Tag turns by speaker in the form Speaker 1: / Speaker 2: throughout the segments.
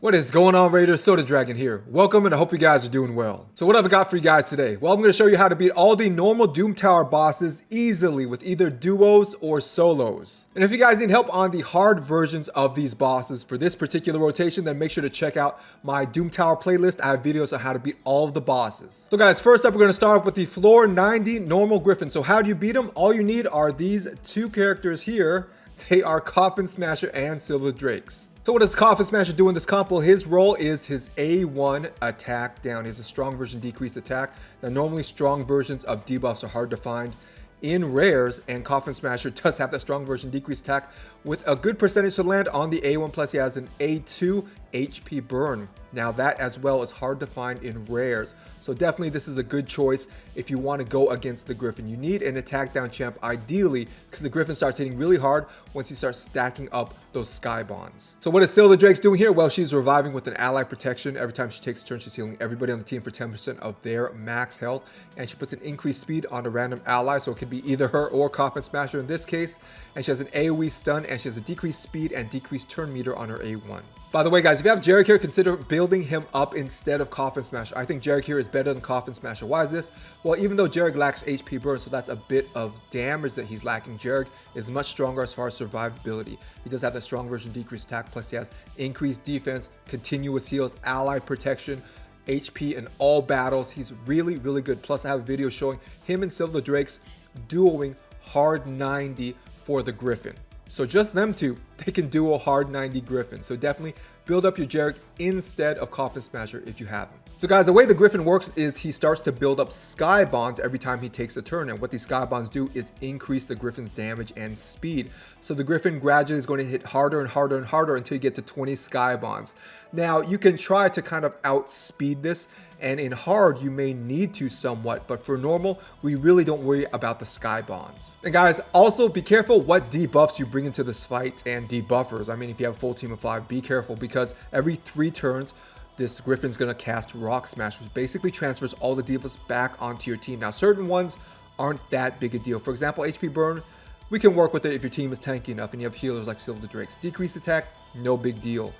Speaker 1: What is going on, Raiders? Soda Dragon here. Welcome, and I hope you guys are doing well. So what have I got for you guys today? Well, I'm going to show you how to beat all the normal Doom Tower bosses easily with either duos or solos. And if you guys need help on the hard versions of these bosses for this particular rotation, then make sure to check out my Doom Tower playlist. I have videos on how to beat all of the bosses. So guys, first up, we're going to start with the floor 90 normal Griffin. So how do you beat them? All you need are these two characters here. They are Coffin Smasher and Silver Drakes. So what does Coffin Smasher do in this comp? Well, his role is his A1 attack down. He has a strong version decreased attack. Now, normally strong versions of debuffs are hard to find in rares, and Coffin Smasher does have that strong version decreased attack with a good percentage to land on the A1, plus he has an A2 HP burn. Now that as well is hard to find in rares. So definitely this is a good choice if you want to go against the Griffin. You need an attack down champ ideally, because the Griffin starts hitting really hard once he starts stacking up those sky bonds. So what is Silver Drake's doing here? Well, she's reviving with an ally protection. Every time she takes a turn, she's healing everybody on the team for 10% of their max health. And she puts an increased speed on a random ally, so it could be either her or Coffin Smasher in this case. And she has an AoE stun, and she has a decreased speed and decreased turn meter on her A1. By the way, guys, if you have Jarek here, consider building him up instead of Coffin Smasher. I think Jarek here is better than Coffin Smasher. Why is this? Well, even though Jarek lacks HP burn, so that's a bit of damage that he's lacking, Jarek is much stronger as far as survivability. He does have that strong version decreased attack, plus he has increased defense, continuous heals, ally protection, HP in all battles. He's really, really good. Plus, I have a video showing him and Silver Drakes duoing hard 90 for the Griffin. So just them two, they can duo hard 90 Griffin. So definitely build up your Jarek instead of Coffin Smasher if you have him. So guys, the way the Griffin works is he starts to build up sky bonds every time he takes a turn. And what these sky bonds do is increase the Griffin's damage and speed. So the Griffin gradually is going to hit harder and harder and harder until you get to 20 sky bonds. Now you can try to kind of outspeed this, and in hard you may need to somewhat, but for normal we really don't worry about the sky bonds. And guys, also be careful what debuffs you bring into this fight and debuffers. I mean, if you have a full team of 5, be careful, because every 3 turns this Griffin's gonna cast Rock Smash, which basically transfers all the debuffs back onto your team. Now certain ones aren't that big a deal. For example, HP burn, we can work with it if your team is tanky enough and you have healers like Silver Drakes. Decreased attack, no big deal.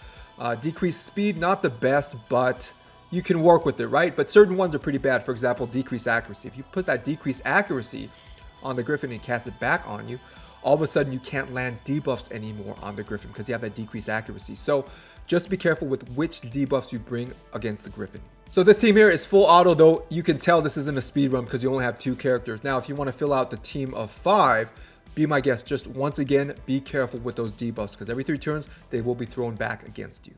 Speaker 1: Decreased speed, not the best, but you can work with it, right? But certain ones are pretty bad. For example, decreased accuracy. If you put that decreased accuracy on the Griffin and cast it back on you, all of a sudden you can't land debuffs anymore on the Griffin because you have that decreased accuracy. So just be careful with which debuffs you bring against the Griffin. So this team here is full auto, though you can tell this isn't a speed run because you only have 2 characters. Now, if you want to fill out the team of 5, be my guest. Just once again, be careful with those debuffs because every 3 turns, they will be thrown back against you.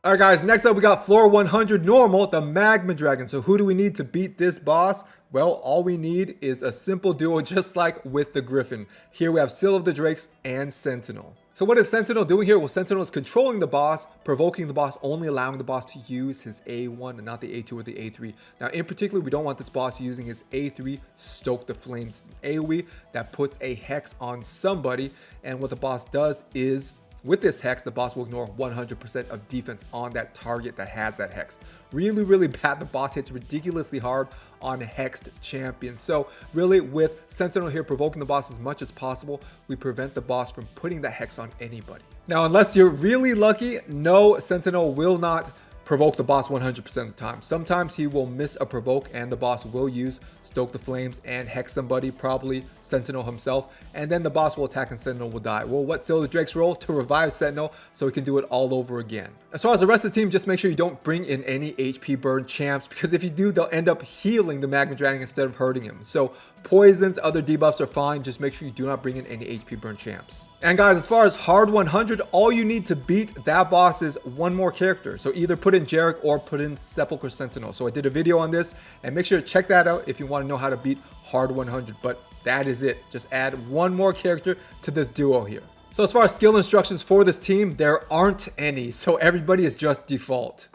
Speaker 1: Alright guys, next up we got floor 100 normal, the Magma Dragon. So who do we need to beat this boss? Well, all we need is a simple duo just like with the Griffin. Here we have Silver the Drakes and Sentinel. So what is Sentinel doing here? Well, Sentinel is controlling the boss, provoking the boss, only allowing the boss to use his A1 and not the A2 or the A3. Now, in particular, we don't want this boss using his A3, Stoke the Flames AoE that puts a hex on somebody. And what the boss does is, with this hex, the boss will ignore 100% of defense on that target that has that hex. Really, really bad. The boss hits ridiculously hard on hexed champions. So really, with Sentinel here provoking the boss as much as possible, we prevent the boss from putting the hex on anybody. Now, unless you're really lucky, no, Sentinel will not provoke the boss 100% of the time. Sometimes he will miss a provoke and the boss will use Stoke the Flames and hex somebody, probably Sentinel himself, and then the boss will attack and Sentinel will die. Well, what's Seal the Drake's role? To revive Sentinel so he can do it all over again. As far as the rest of the team, just make sure you don't bring in any HP burn champs, because if you do, they'll end up healing the Magma Dragon instead of hurting him. So poisons, other debuffs are fine, just make sure you do not bring in any HP burn champs. And guys, as far as hard 100, all you need to beat that boss is one more character. So either put in Jarek or put in Sepulchre Sentinel. So I did a video on this, and make sure to check that out if you want to know how to beat hard 100. But that is it. Just add one more character to this duo here. So as far as skill instructions for this team, there aren't any. So everybody is just default.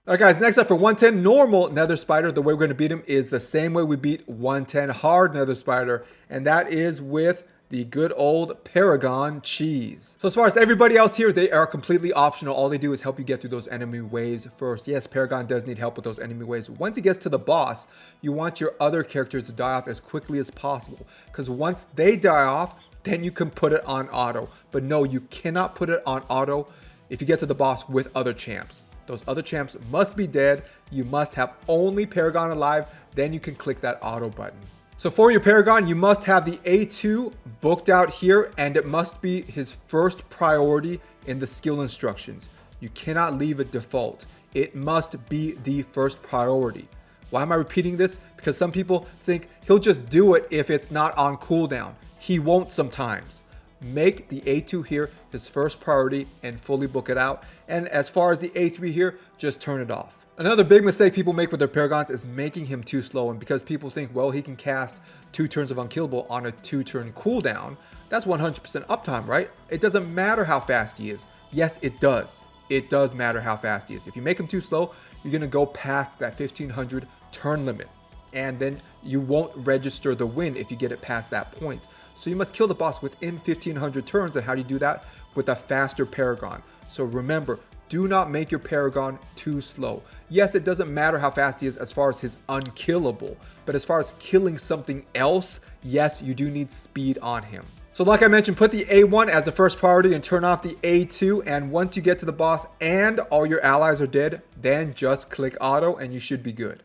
Speaker 1: Alright guys, next up for 110 normal Nether Spider, the way we're going to beat him is the same way we beat 110 hard Nether Spider, and that is with the good old Paragon cheese. So as far as everybody else here, they are completely optional. All they do is help you get through those enemy waves first. Yes, Paragon does need help with those enemy waves. Once he gets to the boss, you want your other characters to die off as quickly as possible, because once they die off, then you can put it on auto. But no, you cannot put it on auto if you get to the boss with other champs. Those other champs must be dead. You must have only Paragon alive. Then you can click that auto button. So for your Paragon, you must have the A2 booked out here, and it must be his first priority in the skill instructions. You cannot leave it default. It must be the first priority. Why am I repeating this? Because some people think he'll just do it if it's not on cooldown. He won't sometimes. Make the A2 here his first priority and fully book it out. And as far as the A3 here, just turn it off. Another big mistake people make with their Paragons is making him too slow. And because people think, well, he can cast 2 turns of Unkillable on a 2-turn cooldown, that's 100% uptime, right? It doesn't matter how fast he is. Yes, it does. It does matter how fast he is. If you make him too slow, you're going to go past that 1500 turn limit. And then you won't register the win if you get it past that point. So you must kill the boss within 1500 turns. And how do you do that? With a faster Paragon. So remember, do not make your Paragon too slow. Yes, it doesn't matter how fast he is as far as his unkillable, but as far as killing something else, yes, you do need speed on him. So like I mentioned, put the A1 as the first priority and turn off the A2. And once you get to the boss and all your allies are dead, then just click auto and you should be good.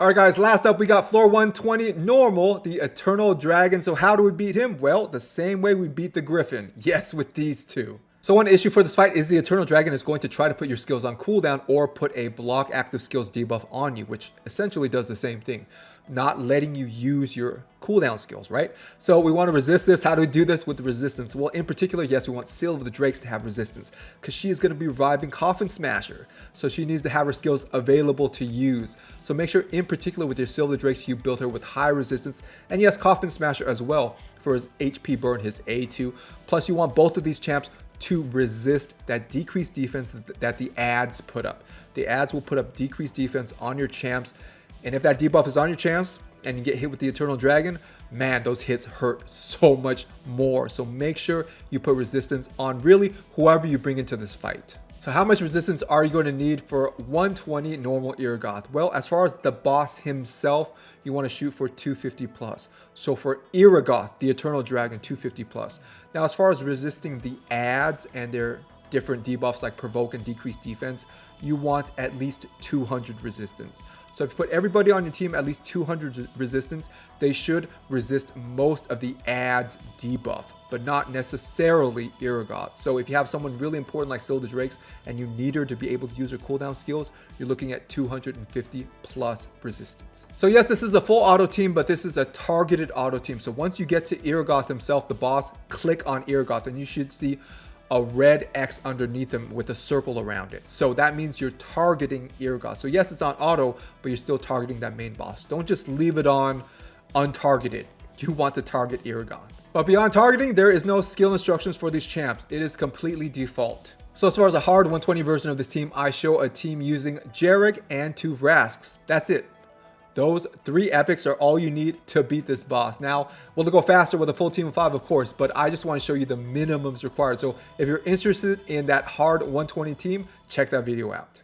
Speaker 1: Alright guys, last up we got floor 120 normal, the Eternal Dragon. So how do we beat him? Well, the same way we beat the Griffin. Yes, with these two. So one issue for this fight is the Eternal Dragon is going to try to put your skills on cooldown or put a block active skills debuff on you, which essentially does the same thing, not letting you use your cooldown skills, right? So we want to resist this. How do we do this with the resistance? Well, in particular, yes, we want Seal of the Drakes to have resistance because she is going to be reviving Coffin Smasher. So she needs to have her skills available to use. So make sure in particular with your Seal of the Drakes, you build her with high resistance. And yes, Coffin Smasher as well for his HP burn, his A2. Plus you want both of these champs to resist that decreased defense that the ads put up. The ads will put up decreased defense on your champs. And if that debuff is on your champs and you get hit with the Eternal Dragon, man, those hits hurt so much more. So make sure you put resistance on really whoever you bring into this fight. So how much resistance are you going to need for 120 normal Iragoth? Well, as far as the boss himself, you want to shoot for 250 plus. So for Iragoth, the Eternal Dragon, 250 plus. Now, as far as resisting the ads and their different debuffs like provoke and decrease defense, you want at least 200 resistance. So if you put everybody on your team at least 200 resistance, they should resist most of the ads debuff, but not necessarily Iragoth. So if you have someone really important like Seal of the Drakes and you need her to be able to use her cooldown skills, you're looking at 250 plus resistance. So yes, this is a full auto team, but this is a targeted auto team. So once you get to Iragoth himself, the boss, click on Iragoth and you should see a red X underneath them with a circle around it. So that means you're targeting Iragoth. So yes, it's on auto, but you're still targeting that main boss. Don't just leave it on untargeted. You want to target Iragoth. But beyond targeting, there is no skill instructions for these champs. It is completely default. So as far as a hard 120 version of this team, I show a team using Jarek and 2 Vrasks. That's it. Those 3 epics are all you need to beat this boss. Now, we'll go faster with a full team of 5, of course, but I just want to show you the minimums required. So if you're interested in that hard 120 team, check that video out.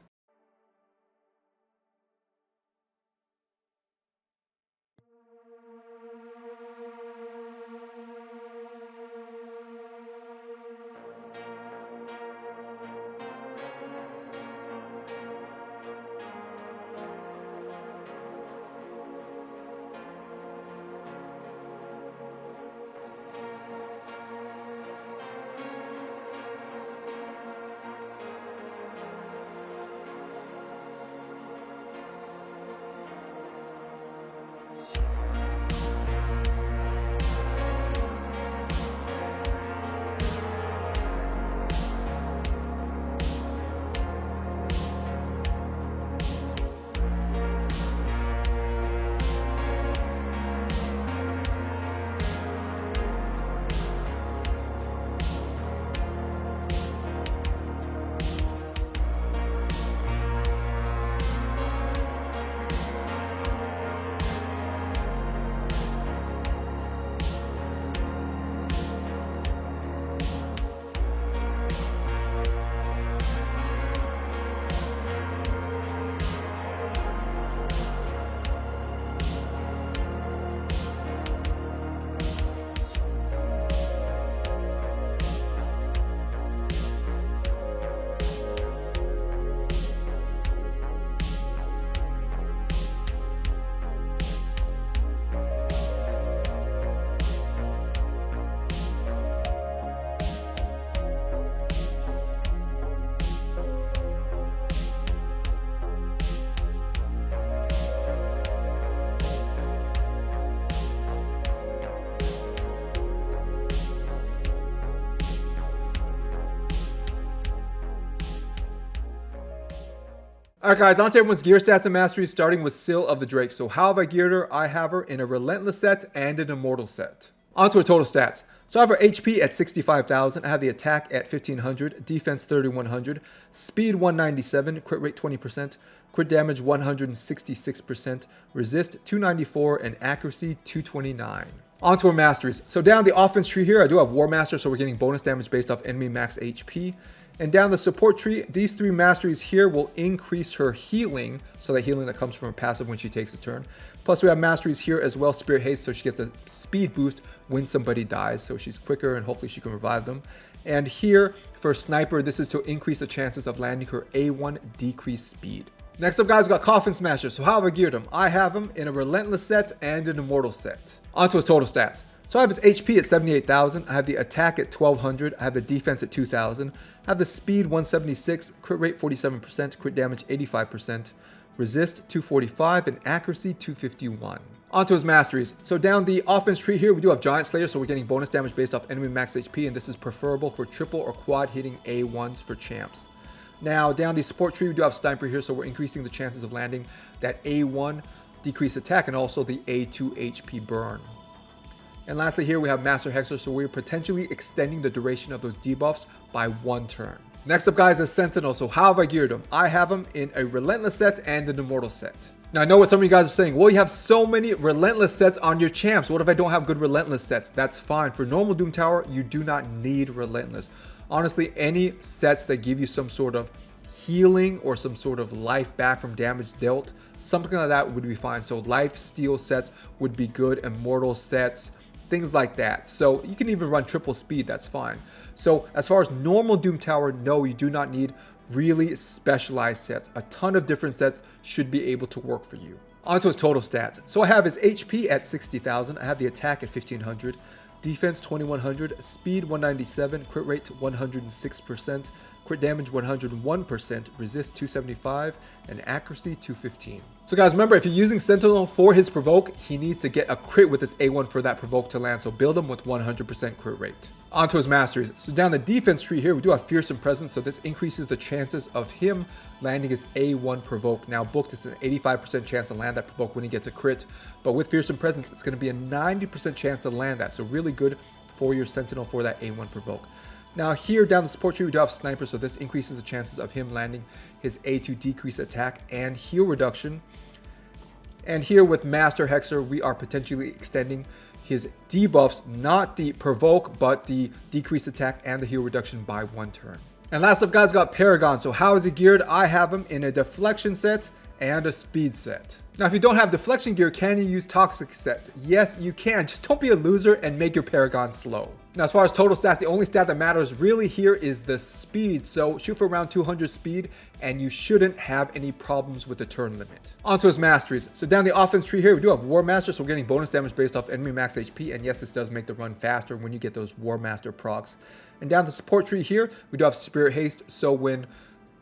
Speaker 1: Alright guys, on to everyone's gear stats and masteries, starting with Seal of the Drake. So how have I geared her? I have her in a Relentless set and an Immortal set. On to her total stats. So I have her HP at 65,000, I have the attack at 1500, defense 3100, speed 197, crit rate 20%, crit damage 166%, resist 294, and accuracy 229. On to her masteries. So down the offense tree here, I do have War Master, so we're getting bonus damage based off enemy max HP. And down the support tree, these 3 masteries here will increase her healing, so that healing that comes from her passive when she takes a turn. Plus we have masteries here as well, Spirit Haste, so she gets a speed boost when somebody dies, so she's quicker and hopefully she can revive them. And here for Sniper, this is to increase the chances of landing her A1 decreased speed. Next up, guys, we got Coffin Smasher. So how have I geared him? I have him in a Relentless set and an Immortal set. Onto his total stats. So I have his HP at 78,000, I have the attack at 1,200, I have the defense at 2,000, I have the speed 176, crit rate 47%, crit damage 85%, resist 245, and accuracy 251. Onto his masteries. So down the offense tree here, we do have Giant Slayer, so we're getting bonus damage based off enemy max HP, and this is preferable for triple or quad hitting A1s for champs. Now down the support tree, we do have Sniper here, so we're increasing the chances of landing that A1 decreased attack and also the A2 HP burn. And lastly here we have Master Hexer, so we're potentially extending the duration of those debuffs by 1 turn. Next up, guys, is Sentinel. So how have I geared him? I have him in a Relentless set and an Immortal set. Now I know what some of you guys are saying, well, you have so many Relentless sets on your champs. What if I don't have good Relentless sets? That's fine. For normal Doom Tower, you do not need Relentless. Honestly, any sets that give you some sort of healing or some sort of life back from damage dealt, something like that would be fine. So life steal sets would be good, Immortal sets, things like that. So you can even run triple speed, that's fine. So as far as normal Doom Tower, no, you do not need really specialized sets. A ton of different sets should be able to work for you. Onto his total stats. So I have his HP at 60,000, I have the attack at 1,500, defense 2,100, speed 197, crit rate 106%, crit damage 101%, resist 275, and accuracy 215. So guys, remember, if you're using Sentinel for his provoke, he needs to get a crit with his A1 for that provoke to land, so build him with 100% crit rate. Onto his masteries. So down the defense tree here, we do have Fearsome Presence, so this increases the chances of him landing his A1 provoke. Now booked, it's an 85% chance to land that provoke when he gets a crit, but with Fearsome Presence, it's going to be a 90% chance to land that, so really good for your Sentinel for that A1 provoke. Now here down the support tree, we do have Sniper, so this increases the chances of him landing his A2 decrease attack and heal reduction. And here with Master Hexer, we are potentially extending his debuffs, not the provoke, but the decrease attack and the heal reduction by 1 turn. And last up, guys, got Paragon. So how is he geared? I have him in a deflection set and a speed set. Now, if you don't have deflection gear, can you use toxic sets? Yes, you can. Just don't be a loser and make your Paragon slow. Now, as far as total stats, the only stat that matters really here is the speed. So shoot for around 200 speed and you shouldn't have any problems with the turn limit. Onto his masteries. So down the offense tree here, we do have War Master. So we're getting bonus damage based off enemy max HP. And yes, this does make the run faster when you get those War Master procs. And down the support tree here, we do have Spirit Haste. So when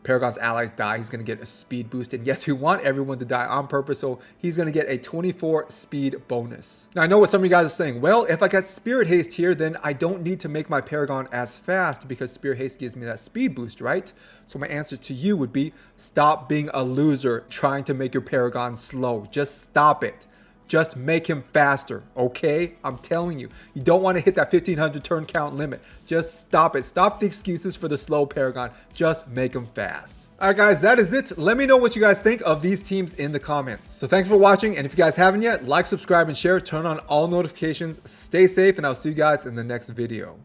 Speaker 1: Paragon's allies die, he's going to get a speed boost. And yes, we want everyone to die on purpose, so he's going to get a 24 speed bonus. Now, I know what some of you guys are saying. Well, if I got Spirit Haste here, then I don't need to make my Paragon as fast because Spirit Haste gives me that speed boost, right? So my answer to you would be, stop being a loser trying to make your Paragon slow. Just stop it. Just make him faster, okay? I'm telling you, you don't want to hit that 1,500 turn count limit. Just stop it. Stop the excuses for the slow Paragon. Just make him fast. All right, guys, that is it. Let me know what you guys think of these teams in the comments. So thanks for watching, and if you guys haven't yet, like, subscribe, and share. Turn on all notifications. Stay safe, and I'll see you guys in the next video.